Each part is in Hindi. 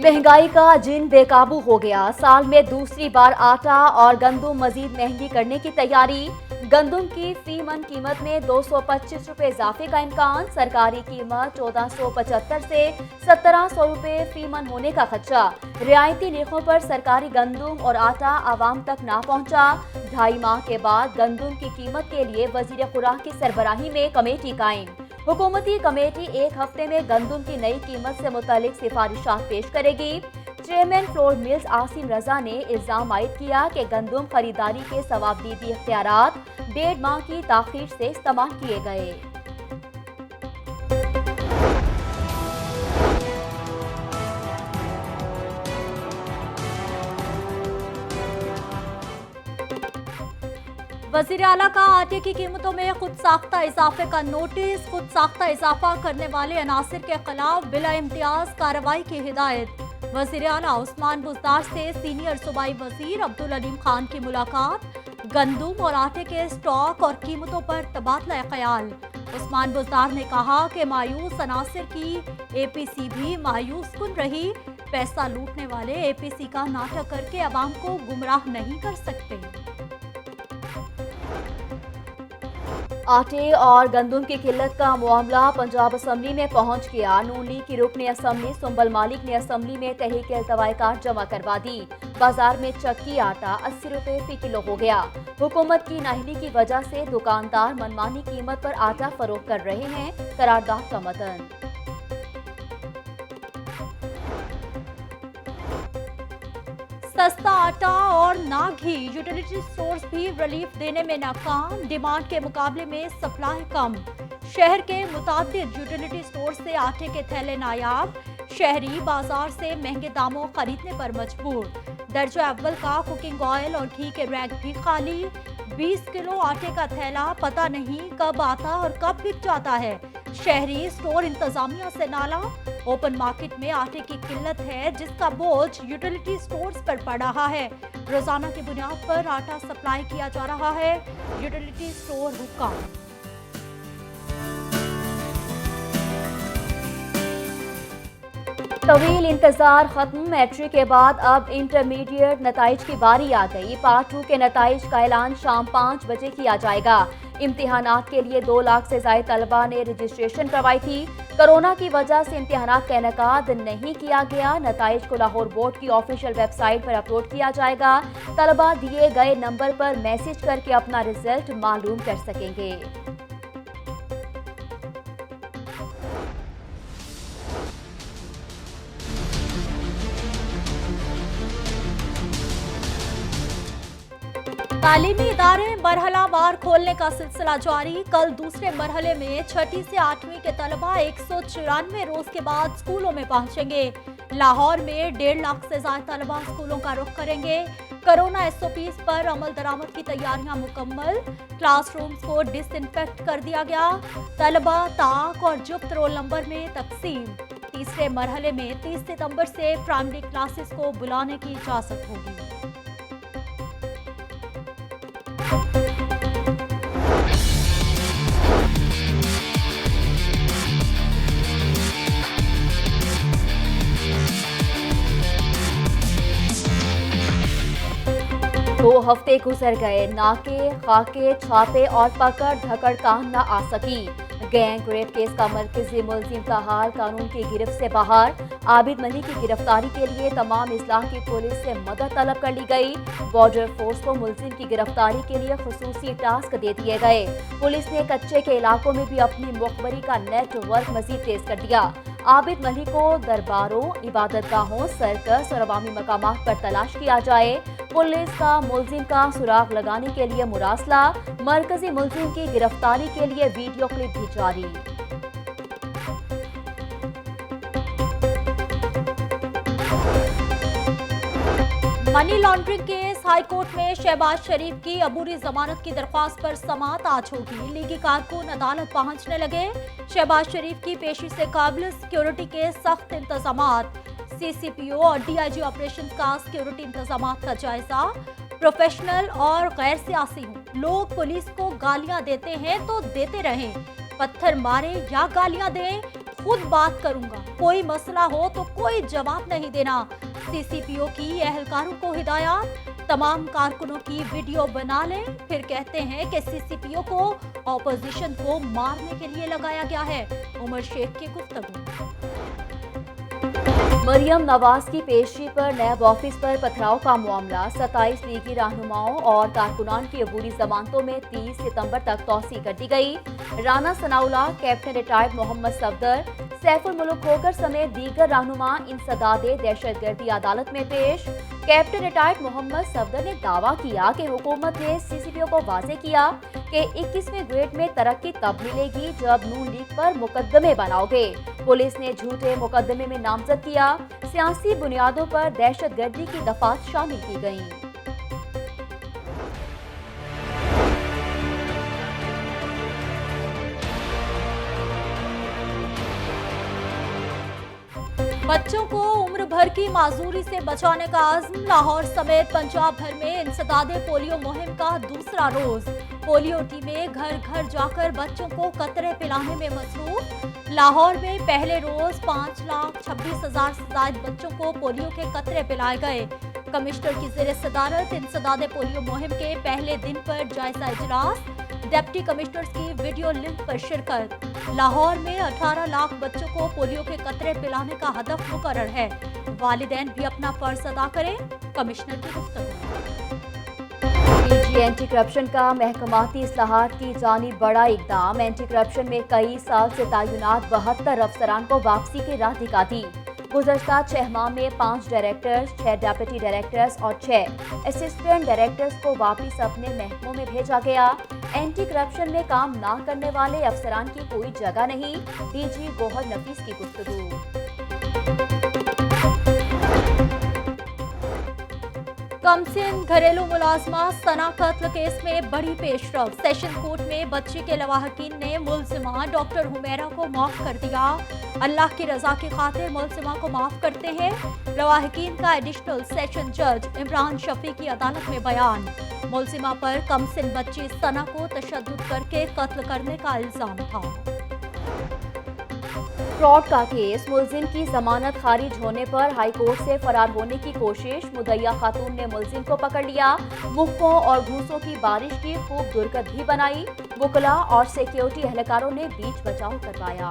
महंगाई का जिन बेकाबू हो गया। साल में दूसरी बार आटा और गंदुम मजीद महंगी करने की तैयारी। गंदुम की फी मन कीमत में 225 रुपए इजाफे का इम्कान। सरकारी कीमत 1475 से 1700 रुपए फी मन होने का खदशा। रियायती निर्खों पर सरकारी गंदुम और आटा आवाम तक ना पहुंचा। 2.5 माह के बाद गंदुम की कीमत के लिए वजीर खुराक की सरबराही में कमेटी कायम। हुकूमती कमेटी एक हफ्ते में गंदुम की नई कीमत से मुतालिक सिफारिशात पेश करेगी। चेयरमैन फ्लोर मिल्स आसिम रजा ने इल्जाम आयद किया कि गंदुम खरीदारी के सवाबदीदी इख्तियारात 1.5 माह की ताखीर से इस्तेमाल किए गए। वज़ीर आला का आटे की कीमतों में खुद साख्ता इजाफे का नोटिस। खुद साख्ता इजाफा करने वाले अनासिर के खिलाफ बिला इम्तियाज कार्रवाई की हिदायत। वज़ीर आला उस्मान बुज़दार से सीनियर सूबाई वजीर अब्दुल अलीम खान की मुलाकात। गंदुम और आटे के स्टॉक और कीमतों पर तबादला ख्याल। उस्मान बुज़दार ने कहा कि मायूस अनासिर की APC भी मायूस कुन रही। पैसा लूटने वाले APC का नाटक करके अवाम को गुमराह नहीं कर सकते। आटे और गंदुम की किल्लत का मामला पंजाब असम्बली में पहुंच गया। नून लीग की रुकन असम्बली सुंबल मालिक ने असम्बली में तहरीक अल्तवाए कार्ड जमा करवा दी। बाजार में चक्की आटा 80 रुपए फी किलो हो गया। हुकूमत की नाअहली की वजह से दुकानदार मनमानी कीमत पर आटा फरोख्त कर रहे हैं। करारदाद का मतन। सस्ता आटा और ना घी। यूटिलिटी स्टोर्स भी रिलीफ देने में नाकाम। डिमांड के मुकाबले में सप्लाई कम। शहर के मुतादिद यूटिलिटी स्टोर से आटे के थैले नायाब। शहरी बाजार से महंगे दामों खरीदने पर मजबूर। दर्जा अव्वल का कुकिंग ऑयल और घी के रैक भी खाली। 20 किलो आटे का थैला पता नहीं कब आता और कब बिक जाता है। शहरी स्टोर इंतजामिया से नाला। ओपन मार्केट में आटे की किल्लत है जिसका बोझ यूटिलिटी स्टोर्स पर पड़ रहा है। रोजाना की बुनियाद पर आटा सप्लाई किया जा रहा है। यूटिलिटी स्टोर रुका। तवील इंतजार खत्म। मैट्रिक के बाद अब इंटरमीडिएट नताइज की बारी आ गई। पार्ट 2 के नताइज का ऐलान शाम 5 बजे किया जाएगा। इम्तिहानात के लिए 2 लाख से ज्यादा तलबा ने रजिस्ट्रेशन करवाई थी। कोरोना की वजह से इम्तिहानात का इनेकाद नहीं किया गया। नताइज को लाहौर बोर्ड की ऑफिशियल वेबसाइट पर अपलोड किया जाएगा। तलबा दिए गए नंबर पर मैसेज करके अपना रिजल्ट मालूम कर सकेंगे। तालीमी इदारे मरहलावार खोलने का सिलसिला जारी। कल दूसरे मरहले में 6ठी से 8वीं के तलबा 194 रोज के बाद स्कूलों में पहुंचेंगे। लाहौर में 1.5 लाख से ज्यादा तलबा स्कूलों का रुख करेंगे। कोरोना SOPs पर अमल दरामद की तैयारियां मुकम्मल। क्लासरूम्स को डिसइंफेक्ट कर दिया गया। तलबा ताक और जुफ्त रोल नंबर में तकसीम। तीसरे मरहले में 30 सितंबर से प्राइमरी क्लासेस को बुलाने की इजाजत होगी। दो हफ्ते गुजर गए। नाके, खाके, छापे और पकड़ धकड़ काम न आ सकी। गैंग रेप केस का मरकजी मुलजिम का हाल कानून की गिरफ्त से बाहर। आबिद मलिक की गिरफ्तारी के लिए तमाम इस्लाह की पुलिस से मदद तलब कर ली गई। बॉर्डर फोर्स को मुलजिम की गिरफ्तारी के लिए खुसूसी टास्क दे दिए गए। पुलिस ने कच्चे के इलाकों में भी अपनी मुखबरी का नेटवर्क मजीद तेज कर दिया। आबिद मलिक को दरबारों, इबादतगाहों, सर्कस और अवामी मकामात पर तलाश किया जाए। पुलिस का मुलजिम का सुराग लगाने के लिए मुरासला। मरकजी मुलजिम की गिरफ्तारी के लिए वीडियो क्लिप भी जारी। मनी लॉन्ड्रिंग केस हाईकोर्ट में शहबाज शरीफ की अबूरी जमानत की दरख्वास्त पर समाअत आज होगी। लीगी कारकुन अदालत पहुंचने लगे। शहबाज शरीफ की पेशी से काबिल सिक्योरिटी के सख्त इंतजामात। CCPO और DIG ऑपरेशन का सिक्योरिटी इंतजामात का जायजा। प्रोफेशनल और गैर सियासी लोग पुलिस को गालियां देते हैं तो देते रहें, पत्थर मारे या गालियां दें, खुद बात करूंगा, कोई मसला हो तो कोई जवाब नहीं देना। सीसीपीओ की एहलकारों को हिदायत, तमाम कारकुनों की वीडियो बना लें, फिर कहते हैं कि सीसीपीओ को ऑपोजिशन को मारने के लिए लगाया गया है। उमर शेख की गुफ्तगू। मरियम नवाज की पेशी पर नैब ऑफिस पर पथराव का मामला 27 लीगी रहनुमाओं और कारकुनान की अबूरी जमानतों में 30 सितंबर तक तौसी कर दी गई। राना सनाउल्लाह, कैप्टन रिटायर्ड मोहम्मद सफदर, सैफुल मुल्क होकर समेत दीगर रहनुमा इंसदादे दहशतगर्दी अदालत में पेश। कैप्टन रिटायर्ड मोहम्मद सफदर ने दावा किया कि हुकूमत ने सीसीपीओ को वाजे किया कि 21वें ग्रेड में तरक्की तब मिलेगी जब नून लीग पर मुकदमे बनाओगे। पुलिस ने झूठे मुकदमे में नामजद किया। सियासी बुनियादों पर दहशतगर्दी की दफात शामिल की गईं। बच्चों को उम्र भर की माजूरी से बचाने का आज़म। लाहौर समेत पंजाब भर में इंसदादे पोलियो मुहिम का दूसरा रोज। पोलियो टीमें घर घर जाकर बच्चों को कतरे पिलाने में मसरूफ। लाहौर में पहले रोज 5,26,000 से ज्यादा बच्चों को पोलियो के कतरे पिलाए गए। कमिश्नर की ज़ेर सदारत इंसदादे पोलियो मुहिम के पहले दिन पर जायजा इजलास, डिप्टी कमिश्नर्स की वीडियो लिंक पर शिरकत। लाहौर में 18 लाख बच्चों को पोलियो के कतरे पिलाने का हदफ मुकर्रर है। वालिदैन भी अपना फर्ज अदा करें। कमिश्नर की गुफ्तगू। डीजी एंटी करप्शन का महकमाती इस्लाहात की जानिब बड़ा इकदाम। एंटी करप्शन में कई साल से तैनात 72 अफसरान को वापसी की राह दिखा दी। गुज़श्ता 6 माह में 5 डायरेक्टर्स, 6 डिप्टी डायरेक्टर्स और 6 असिस्टेंट डायरेक्टर्स को वापस अपने महकमों में भेजा गया। एंटी करप्शन में काम ना करने वाले अफसरान की कोई जगह नहीं। डीजी गोहर नफीस की गुफ्तगू। कमसिन घरेलू मुलाजमा सना कत्ल केस में बड़ी पेशरफ। सेशन कोर्ट में बच्ची के लवाहकीन ने मुलजिमा डॉक्टर हुमैरा को माफ कर दिया। अल्लाह की रजा की खातिर मुलजिमा को माफ करते हैं। लवाहकीन का एडिशनल सेशन जज इमरान शफी की अदालत में बयान। मुलजिमा पर कमसिन बच्ची सना को तशद्दुद करके कत्ल करने का इल्जाम था। फ्रॉड का केस। मुलजिम की जमानत खारिज होने पर हाईकोर्ट से फरार होने की कोशिश। मुदैया खातून ने मुलजिम को पकड़ लिया। मुक्कों और घूसों की बारिश की खूब दुर्गत भी बनाई। वुकला और सिक्योरिटी एहलकारों ने बीच बचाव करवाया।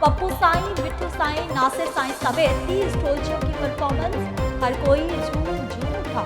पप्पू साईं, मिट्टू साईं, नासिर साईं समेत 30 ढोलचियों की परफॉर्मेंस। हर कोई झूम झूम था।